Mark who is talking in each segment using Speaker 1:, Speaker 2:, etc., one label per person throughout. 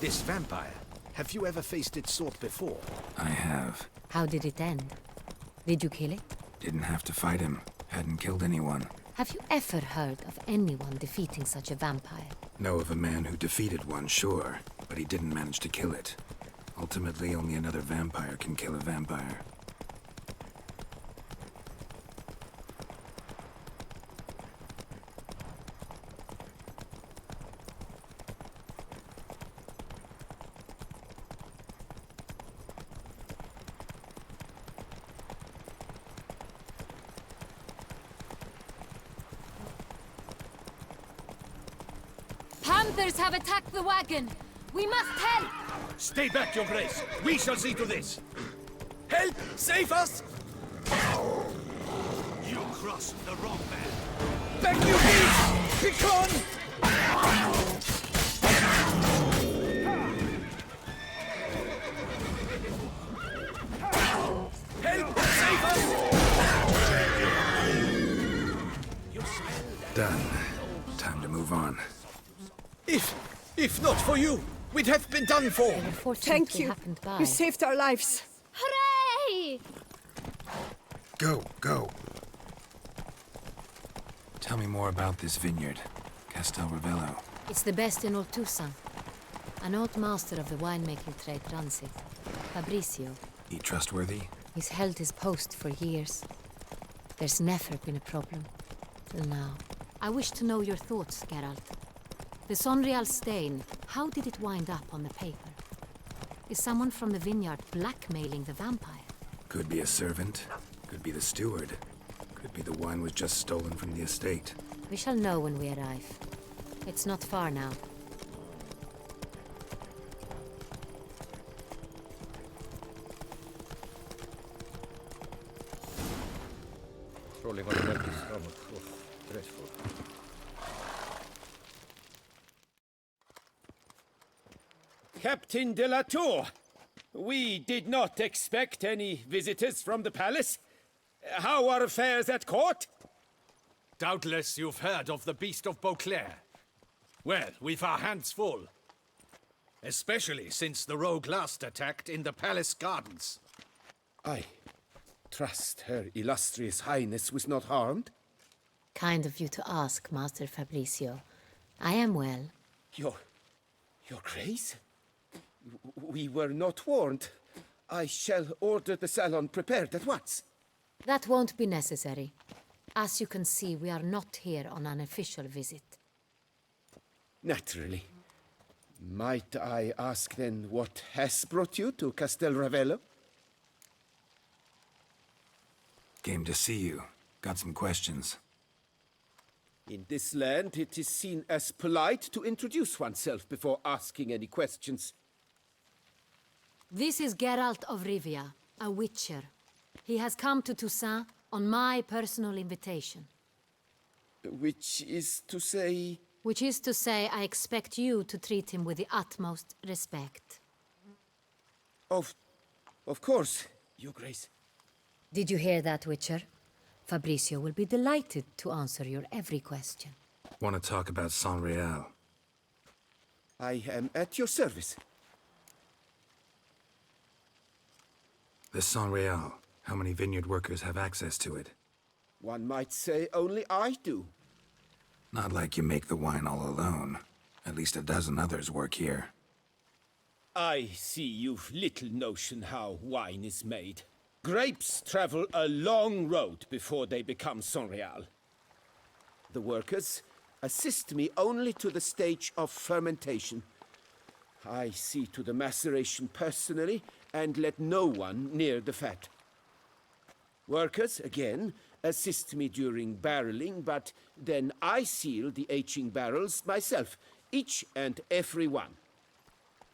Speaker 1: This vampire, have you ever faced its sort before?
Speaker 2: I have.
Speaker 3: How did it end? Did you kill it?
Speaker 2: Didn't have to fight him. Hadn't killed anyone.
Speaker 3: Have you ever heard of anyone defeating such a vampire?
Speaker 2: Know of a man who defeated one, sure, but he didn't manage to kill it. Ultimately, only another vampire can kill a vampire.
Speaker 3: Panthers have attacked the wagon! We must help!
Speaker 1: Stay back, Your Grace. We shall see to this. Help! Save us! You crossed the wrong man. Back you be! Begone! Help! Save us!
Speaker 2: Done. Time to move on.
Speaker 1: If not for you, we'd have been done for.
Speaker 4: Thank you. You saved our lives.
Speaker 3: Hooray!
Speaker 2: Go, go. Tell me more about this vineyard, Castel Ravello.
Speaker 3: It's the best in all Toussaint. An old master of the winemaking trade runs it, Fabrizio.
Speaker 2: He trustworthy?
Speaker 3: He's held his post for years. There's never been a problem. Till now. I wish to know your thoughts, Geralt. The Sonreal stain, how did it wind up on the paper? Is someone from the vineyard blackmailing the vampire?
Speaker 2: Could be a servant, could be the steward, could be the wine was just stolen from the estate.
Speaker 3: We shall know when we arrive. It's not far now.
Speaker 5: Rolling on the empty stomach. Dreadful.
Speaker 6: Captain de la Tour, we did not expect any visitors from the palace. How are affairs at court?
Speaker 1: Doubtless you've heard of the Beast of Beauclair. Well, we've our hands full. Especially since the rogue last attacked in the palace gardens.
Speaker 6: I trust Her Illustrious Highness was not harmed.
Speaker 3: Kind of you to ask, Master Fabrizio. I am well.
Speaker 6: Your Grace? We were not warned. I shall order the salon prepared at once.
Speaker 3: That won't be necessary. As you can see, we are not here on an official visit.
Speaker 6: Naturally. Might I ask then what has brought you to Castel Ravello?
Speaker 2: Came to see you. Got some questions.
Speaker 6: In this land, it is seen as polite to introduce oneself before asking any questions.
Speaker 3: This is Geralt of Rivia, a witcher. He has come to Toussaint on my personal invitation.
Speaker 6: Which is to say...
Speaker 3: Which is to say, I expect you to treat him with the utmost respect.
Speaker 6: Of course, Your Grace.
Speaker 3: Did you hear that, Witcher? Fabrizio will be delighted to answer your every question.
Speaker 2: Want to talk about Sonreal?
Speaker 6: I am at your service.
Speaker 2: The Sonreal. How many vineyard workers have access to it?
Speaker 6: One might say only I do.
Speaker 2: Not like you make the wine all alone. At least a dozen others work here.
Speaker 6: I see you've little notion how wine is made. Grapes travel a long road before they become Sonreal. The workers assist me only to the stage of fermentation. I see to the maceration personally and let no one near the fat. Workers, again, assist me during barreling, but then I seal the aging barrels myself, each and every one.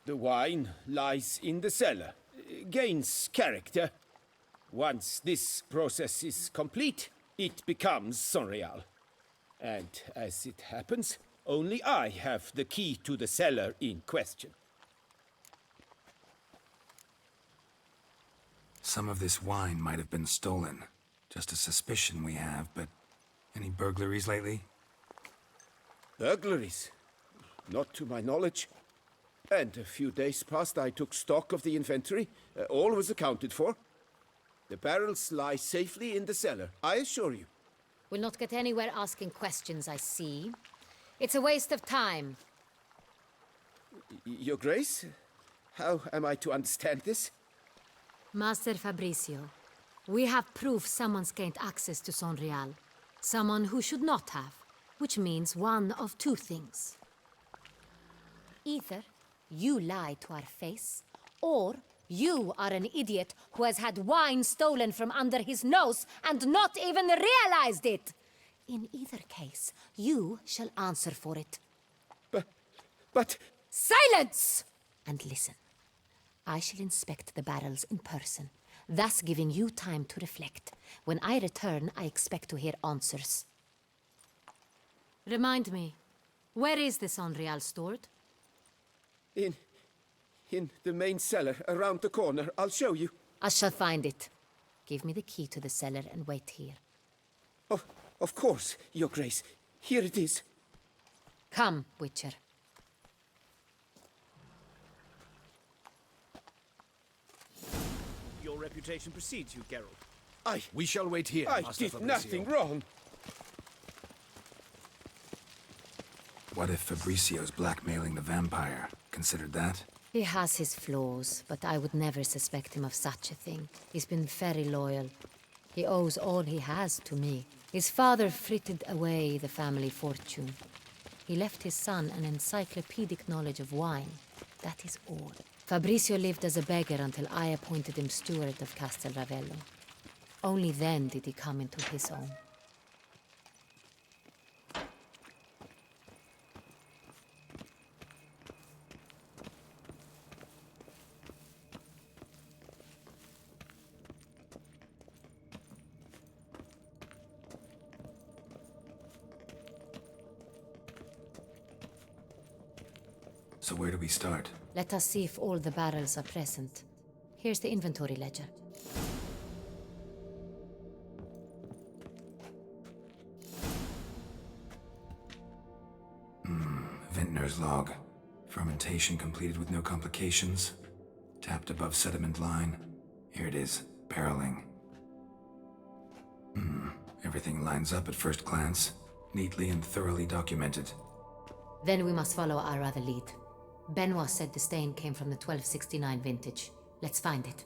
Speaker 6: The wine lies in the cellar, gains character. Once this process is complete, it becomes Sonreal. And as it happens, only I have the key to the cellar in question.
Speaker 2: Some of this wine might have been stolen. Just a suspicion we have, but any burglaries lately?
Speaker 6: Burglaries? Not to my knowledge. And a few days past, I took stock of the inventory. All was accounted for. The barrels lie safely in the cellar, I assure you.
Speaker 3: We'll not get anywhere asking questions, I see. It's a waste of time.
Speaker 6: Your Grace? How am I to understand this?
Speaker 3: Master Fabricio, we have proof someone's gained access to Sonreal. Someone who should not have, which means one of two things. Either you lie to our face, or you are an idiot who has had wine stolen from under his nose and not even realized it. In either case, you shall answer for it.
Speaker 6: But...
Speaker 3: Silence! And listen. I shall inspect the barrels in person, thus giving you time to reflect. When I return, I expect to hear answers. Remind me, where is this Sonreal stored?
Speaker 6: In the main cellar, around the corner. I'll show you.
Speaker 3: I shall find it. Give me the key to the cellar and wait here.
Speaker 6: Oh, of course, Your Grace. Here it is.
Speaker 3: Come, Witcher.
Speaker 7: Your reputation precedes you, Geralt.
Speaker 1: We shall wait here,
Speaker 6: I
Speaker 1: Master
Speaker 6: did
Speaker 1: Fabricio.
Speaker 6: nothing wrong.
Speaker 2: What if Fabricio's blackmailing the vampire? Considered that?
Speaker 3: He has his flaws, but I would never suspect him of such a thing. He's been very loyal. He owes all he has to me. His father frittered away the family fortune. He left his son an encyclopedic knowledge of wine. That is all. Fabricio lived as a beggar until I appointed him steward of Castel Ravello. Only then did he come into his own.
Speaker 2: So where do we start?
Speaker 3: Let us see if all the barrels are present. Here's the inventory ledger.
Speaker 2: Vintner's log. Fermentation completed with no complications. Tapped above sediment line. Here it is. Barreling. Everything lines up at first glance. Neatly and thoroughly documented.
Speaker 3: Then we must follow our other lead. Benoit said the stain came from the 1269 vintage. Let's find it.